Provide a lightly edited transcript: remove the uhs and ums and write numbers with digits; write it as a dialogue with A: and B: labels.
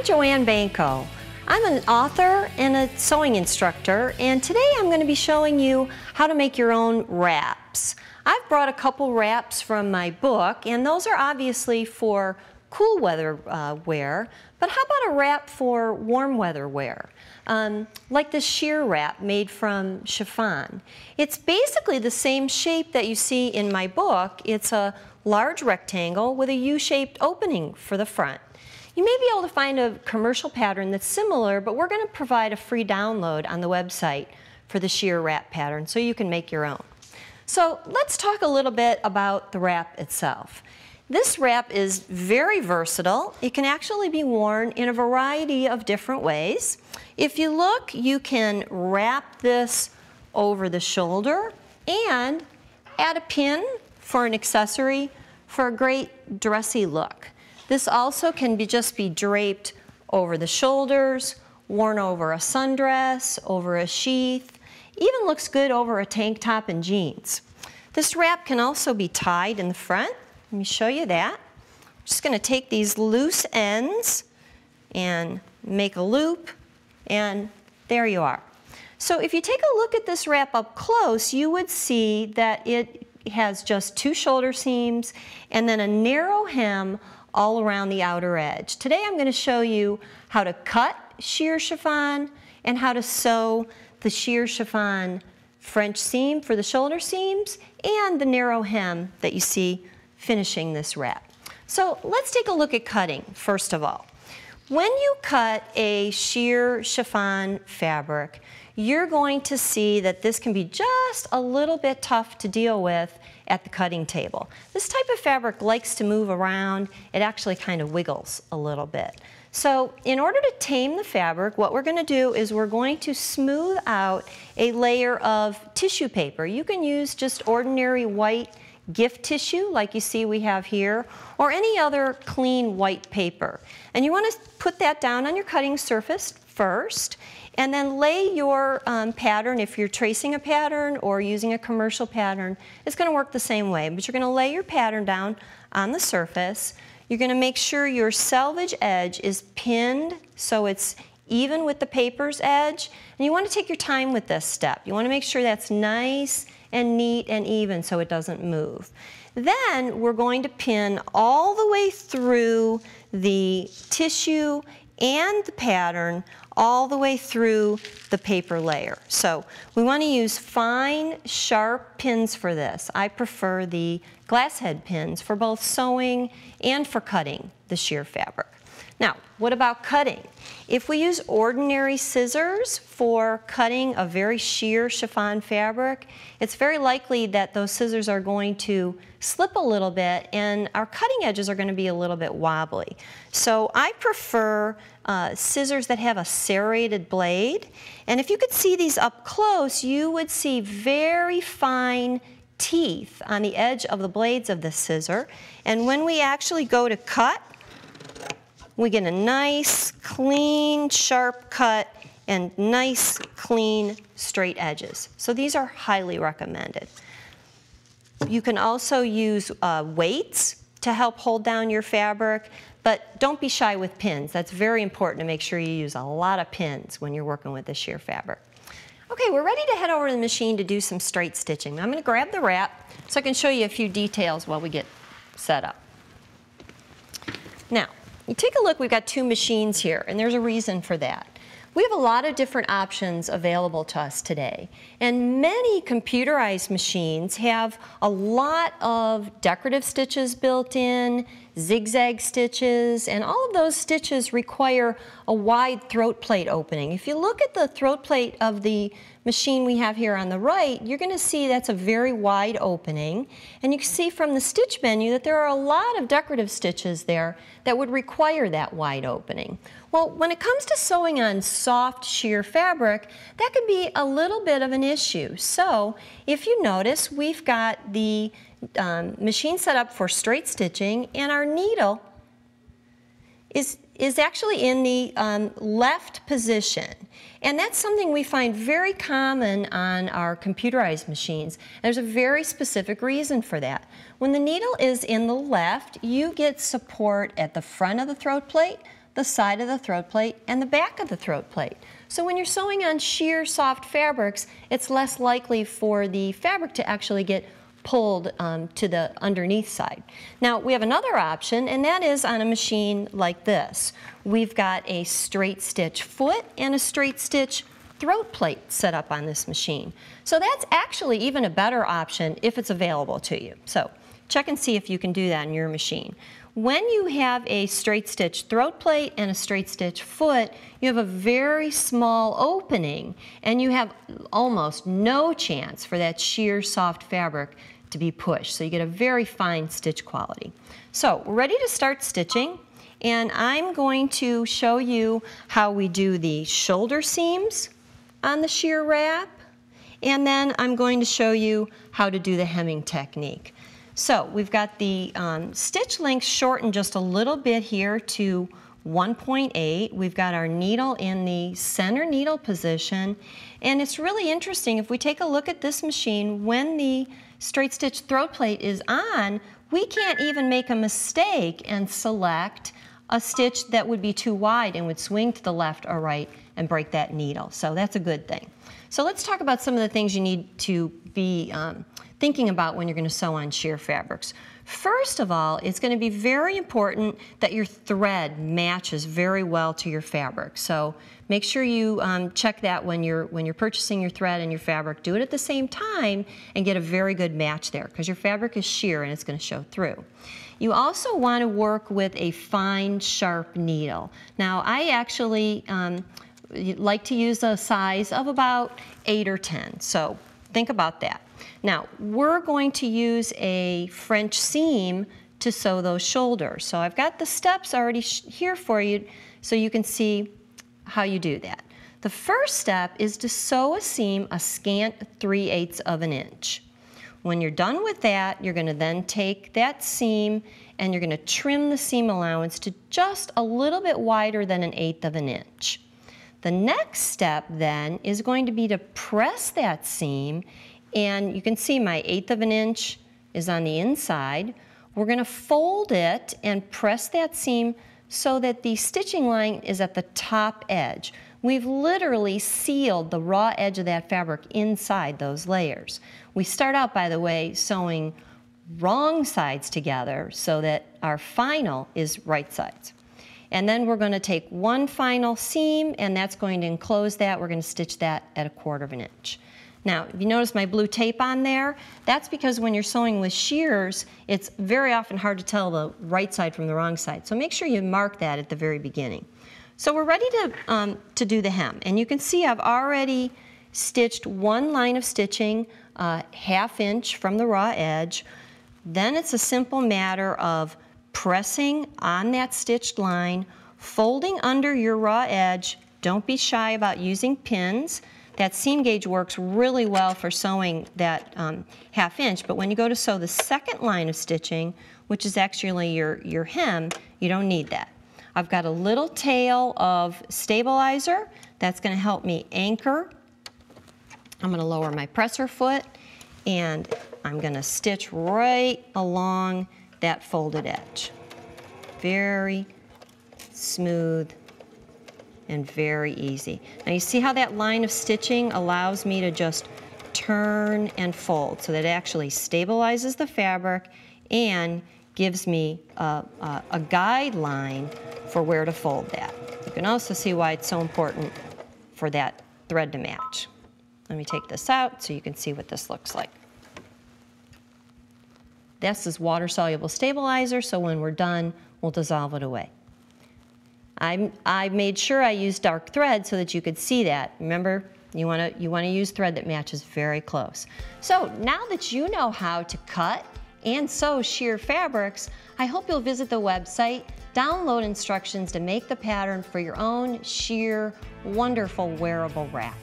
A: I'm Joanne Banko. I'm an author and a sewing instructor, and today I'm going to be showing you how to make your own wraps. I've brought a couple wraps from my book, and those are obviously for cool weather wear, but how about a wrap for warm weather wear? Like this sheer wrap made from chiffon. It's basically the same shape that you see in my book. It's a large rectangle with a U-shaped opening for the front. You may be able to find a commercial pattern that's similar, but we're going to provide a free download on the website for the sheer wrap pattern so you can make your own. So let's talk a little bit about the wrap itself. This wrap is very versatile. It can actually be worn in a variety of different ways. If you look, you can wrap this over the shoulder and add a pin for an accessory for a great dressy look. This also can just be draped over the shoulders, worn over a sundress, over a sheath, even looks good over a tank top and jeans. This wrap can also be tied in the front. Let me show you that. I'm just going to take these loose ends and make a loop, and there you are. So if you take a look at this wrap up close, you would see that it has just two shoulder seams and then a narrow hem all around the outer edge. Today I'm going to show you how to cut sheer chiffon and how to sew the sheer chiffon French seam for the shoulder seams and the narrow hem that you see finishing this wrap. So let's take a look at cutting first of all. When you cut a sheer chiffon fabric, you're going to see that this can be just a little bit tough to deal with at the cutting table. This type of fabric likes to move around. It actually kind of wiggles a little bit. So in order to tame the fabric, what we're going to do is we're going to smooth out a layer of tissue paper. You can use just ordinary white gift tissue like you see we have here, or any other clean white paper. And you want to put that down on your cutting surface first, and then lay your pattern. If you're tracing a pattern or using a commercial pattern, it's going to work the same way, but you're going to lay your pattern down on the surface. You're going to make sure your selvage edge is pinned so it's even with the paper's edge, and you want to take your time with this step. You want to make sure that's nice and neat and even so it doesn't move. Then we're going to pin all the way through the tissue and the pattern all the way through the paper layer. So we want to use fine, sharp pins for this. I prefer the glass head pins for both sewing and for cutting the sheer fabric. Now, what about cutting? If we use ordinary scissors for cutting a very sheer chiffon fabric, it's very likely that those scissors are going to slip a little bit and our cutting edges are going to be a little bit wobbly. So I prefer scissors that have a serrated blade, and if you could see these up close, you would see very fine teeth on the edge of the blades of the scissor, and when we actually go to cut, we get a nice, clean, sharp cut and nice, clean, straight edges. So these are highly recommended. You can also use weights to help hold down your fabric, but don't be shy with pins. That's very important to make sure you use a lot of pins when you're working with the sheer fabric. Okay, we're ready to head over to the machine to do some straight stitching. I'm going to grab the wrap so I can show you a few details while we get set up. Now, you take a look, we've got two machines here, and there's a reason for that. We have a lot of different options available to us today, and many computerized machines have a lot of decorative stitches built in, zigzag stitches, and all of those stitches require a wide throat plate opening. If you look at the throat plate of the machine we have here on the right, you're going to see that's a very wide opening, and you can see from the stitch menu that there are a lot of decorative stitches there that would require that wide opening. Well, when it comes to sewing on soft sheer fabric, that could be a little bit of an issue. So if you notice, we've got the machine set up for straight stitching, and our needle is actually in the left position. And that's something we find very common on our computerized machines. There's a very specific reason for that. When the needle is in the left, you get support at the front of the throat plate, the side of the throat plate and the back of the throat plate. So when you're sewing on sheer soft fabrics, it's less likely for the fabric to actually get pulled to the underneath side. Now we have another option, and that is on a machine like this. We've got a straight stitch foot and a straight stitch throat plate set up on this machine. So that's actually even a better option if it's available to you. So check and see if you can do that on your machine. When you have a straight stitch throat plate and a straight stitch foot, you have a very small opening and you have almost no chance for that sheer soft fabric to be pushed. So you get a very fine stitch quality. So we're ready to start stitching, and I'm going to show you how we do the shoulder seams on the sheer wrap, and then I'm going to show you how to do the hemming technique. So we've got the stitch length shortened just a little bit here to 1.8. We've got our needle in the center needle position, and it's really interesting. If we take a look at this machine, when the straight stitch throat plate is on, we can't even make a mistake and select a stitch that would be too wide and would swing to the left or right and break that needle. So that's a good thing. So let's talk about some of the things you need to be thinking about when you're going to sew on sheer fabrics. First of all, it's going to be very important that your thread matches very well to your fabric. So make sure you check that when you're purchasing your thread and your fabric. Do it at the same time and get a very good match there, because your fabric is sheer and it's going to show through. You also want to work with a fine, sharp needle. Now, I actually like to use a size of about 8 or 10, so think about that. Now, we're going to use a French seam to sew those shoulders. So I've got the steps already here for you so you can see how you do that. The first step is to sew a seam a scant 3/8 of an inch. When you're done with that, you're going to then take that seam and you're going to trim the seam allowance to just a little bit wider than 1/8 of an inch. The next step then is going to be to press that seam, and you can see my 1/8 of an inch is on the inside. We're going to fold it and press that seam so that the stitching line is at the top edge. We've literally sealed the raw edge of that fabric inside those layers. We start out, by the way, sewing wrong sides together so that our final is right sides. And then we're going to take one final seam, and that's going to enclose that. We're going to stitch that at 1/4 of an inch. Now, if you notice my blue tape on there, that's because when you're sewing with shears, it's very often hard to tell the right side from the wrong side. So make sure you mark that at the very beginning. So we're ready to do the hem. And you can see I've already stitched one line of stitching 1/2 inch from the raw edge. Then it's a simple matter of pressing on that stitched line, folding under your raw edge. Don't be shy about using pins. That seam gauge works really well for sewing that 1/2 inch, but when you go to sew the second line of stitching, which is actually your hem, you don't need that. I've got a little tail of stabilizer that's going to help me anchor. I'm going to lower my presser foot, and I'm going to stitch right along that folded edge. Very smooth and very easy. Now you see how that line of stitching allows me to just turn and fold, so that it actually stabilizes the fabric and gives me a guideline for where to fold that. You can also see why it's so important for that thread to match. Let me take this out so you can see what this looks like. This is water-soluble stabilizer, so when we're done, we'll dissolve it away. I made sure I used dark thread so that you could see that. Remember, you want to use thread that matches very close. So now that you know how to cut and sew sheer fabrics, I hope you'll visit the website, download instructions to make the pattern for your own sheer, wonderful wearable wrap.